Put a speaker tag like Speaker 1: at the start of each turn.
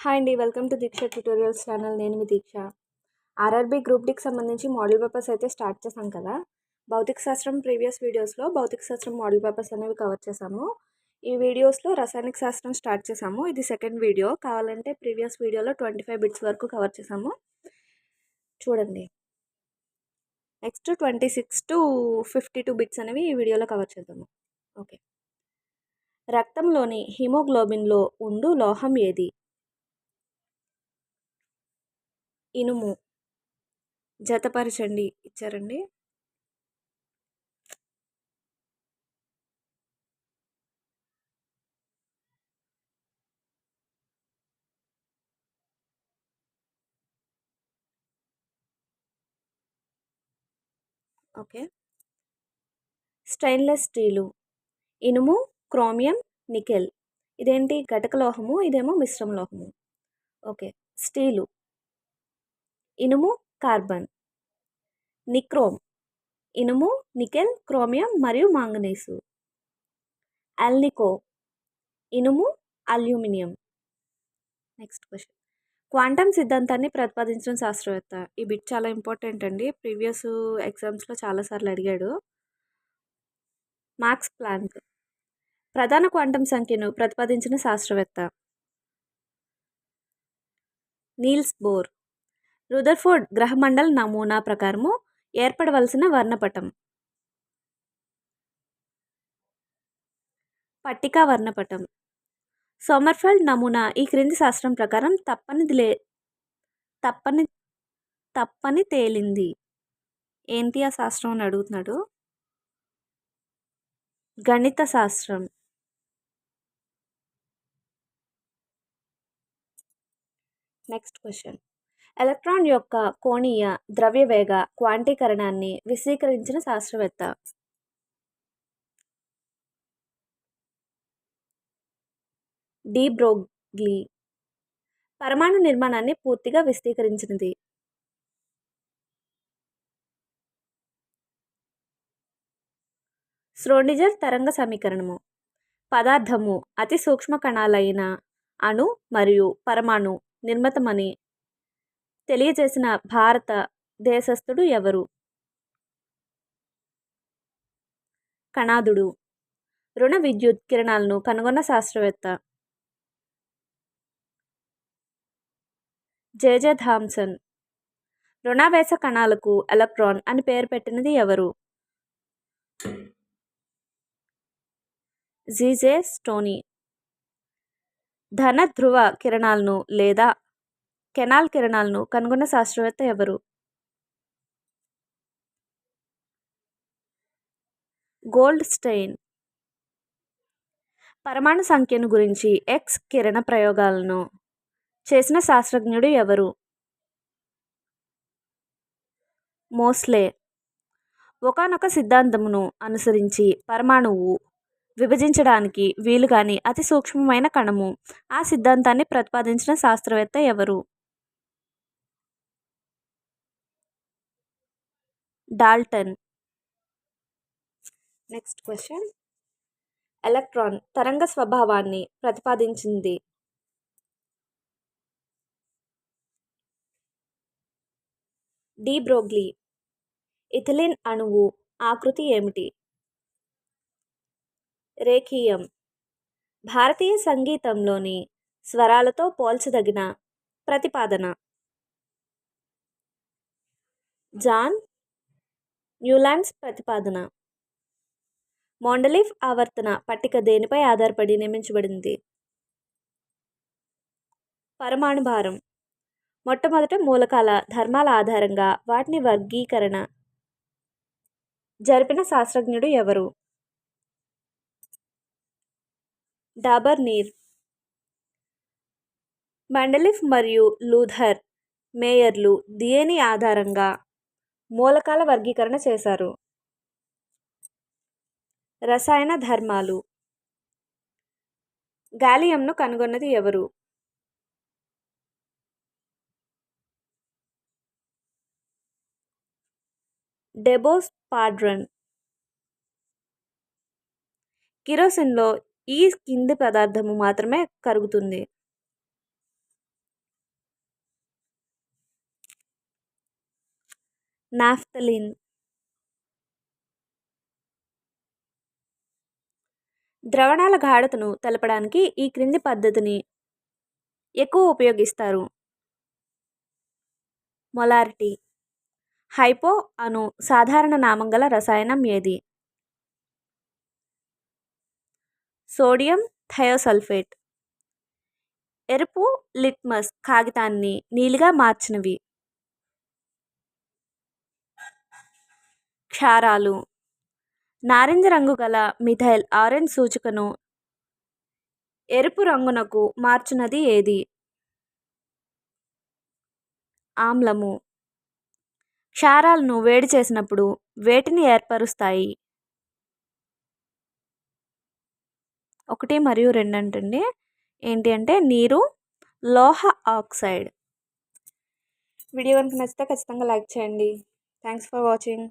Speaker 1: Hi అండి, welcome to Deeksha tutorials channel. నేను మీ దీక్ష. ఆర్ఆర్బీ గ్రూప్ డికి సంబంధించి మోడల్ పేపర్స్ అయితే స్టార్ట్ చేశాం కదా. భౌతిక శాస్త్రం ప్రీవియస్ వీడియోస్లో భౌతిక శాస్త్రం మోడల్ పేపర్స్ అనేవి కవర్ చేశాము. ఈ వీడియోస్లో రసాయనిక శాస్త్రం స్టార్ట్ చేశాము. ఇది సెకండ్ వీడియో. కావాలంటే ప్రీవియస్ వీడియోలో 25 బిట్స్ వరకు కవర్ చేశాము, చూడండి. నెక్స్ట్ 26 to 52 బిట్స్ అనేవి ఈ వీడియోలో కవర్ చేద్దాము. ఓకే. రక్తంలోని హిమోగ్లోబిన్లో ఉండు లోహం ఏది? ఇనుము. జతపరచండి ఇచ్చారండి. ఓకే. Stainless steel. ఇనుము, క్రోమియం, నికెల్. ఇదేంటి? ఘటక లోహము, ఇదేమో మిశ్రమ లోహము. ఓకే. స్టీలు. ఇనుము, కార్బన్. నిక్రోమ్. ఇనుము, నికెల్, క్రోమియం మరియు మాంగనీసు. అల్నికో. ఇనుము, అల్యూమినియం. Next question. క్వాంటమ్ సిద్ధాంతాన్ని ప్రతిపాదించిన శాస్త్రవేత్త. ఈ బిట్ చాలా ఇంపార్టెంట్ అండి. ప్రీవియస్ ఎగ్జామ్స్లో చాలాసార్లు అడిగాడు. Max Planck. ప్రధాన క్వాంటమ్ సంఖ్యను ప్రతిపాదించిన శాస్త్రవేత్త. Niels bore. రుదర్ఫోర్డ్ గ్రహమండల నమూనా ప్రకారము ఏర్పడవలసిన వర్ణపటం. పట్టికా వర్ణపటం. సోమర్ఫెల్డ్ నమూనా ఈ క్రింది శాస్త్రం ప్రకారం తప్పని తేలింది. ఏంటి ఆ శాస్త్రం అని అడుగుతున్నాడు. గణిత శాస్త్రం. Next question. ఎలక్ట్రాన్ యొక్క కోణీయ ద్రవ్యవేగ క్వాంటీకరణాన్ని విశదీకరించిన శాస్త్రవేత్త. De Broglie. పరమాణు నిర్మాణాన్ని పూర్తిగా విశదీకరించినది. ష్రోడింగర్ తరంగ సమీకరణము. పదార్థము అతి సూక్ష్మ కణాలైన అణు మరియు పరమాణు నిర్మితమని తెలియజేసిన భారత దేశస్థుడు ఎవరు? కణాదుడు. రుణ విద్యుత్ కిరణాలను కనుగొన్న శాస్త్రవేత్త. జెజె థామ్సన్. రుణావేశ కణాలకు ఎలక్ట్రాన్ అని పేరు పెట్టినది ఎవరు? G J Stoney. ధన ధ్రువ కిరణాలను లేదా కెనాల్ కిరణాలను కనుగొన్న శాస్త్రవేత్త ఎవరు? Goldstein. పరమాణు సంఖ్యను గురించి ఎక్స్ కిరణ ప్రయోగాలను చేసిన శాస్త్రజ్ఞుడు ఎవరు? మోస్లే. ఒకానొక సిద్ధాంతమును అనుసరించి పరమాణువు విభజించడానికి వీలుగాని అతి సూక్ష్మమైన కణము. ఆ సిద్ధాంతాన్ని ప్రతిపాదించిన శాస్త్రవేత్త ఎవరు? డాల్టన్. Next question. ఎలక్ట్రాన్ తరంగ స్వభావాన్ని ప్రతిపాదించింది. De Broglie. ఇథిలిన్ అణువు ఆకృతి ఏమిటి? రేఖీయం. భారతీయ సంగీతంలోని స్వరాలతో పోల్చదగిన ప్రతిపాదన. జాన్ న్యూలాండ్స్ ప్రతిపాదన. మోండలీఫ్ ఆవర్తన పట్టిక దేనిపై ఆధారపడి నియమించబడింది? పరమాణు భారం. మొట్టమొదట మూలకాల ధర్మాల ఆధారంగా వాటిని వర్గీకరణ జరిపిన శాస్త్రజ్ఞుడు ఎవరు? డాబర్ నీర్. మండలిఫ్ మరియు లూథర్ మేయర్లు దేని ఆధారంగా మూలకాల వర్గీకరణ చేశారు? రసాయన ధర్మాలు. గాలియంను కనుగొన్నది ఎవరు? డెబోస్ పాడ్రన్. కిరోసిన్లో ఈ కింది పదార్థము మాత్రమే కరుగుతుంది. నాఫ్థలిన్. ద్రవణాల గాఢతను తెలపడానికి ఈ క్రింది పద్ధతిని ఎక్కువ ఉపయోగిస్తారు. మొలారిటీ. హైపో అను సాధారణ నామం గల రసాయనం ఏది? Sodium thiosulphate. ఎరుపు లిట్మస్ కాగితాన్ని నీలిగా మార్చినవి. క్షారాలు. నారింజ రంగు గల మిథైల్ ఆరెంజ్ సూచికను ఎరుపు రంగునకు మార్చునది ఏది? ఆమ్లము. క్షారాలను వేడి చేసినప్పుడు వేటిని ఏర్పరుస్తాయి? 1 మరియు 2 అంటండి. ఏంటి అంటే నీరు, లోహ ఆక్సైడ్. వీడియో కనుక నచ్చితే ఖచ్చితంగా లైక్ చేయండి. Thanks for watching.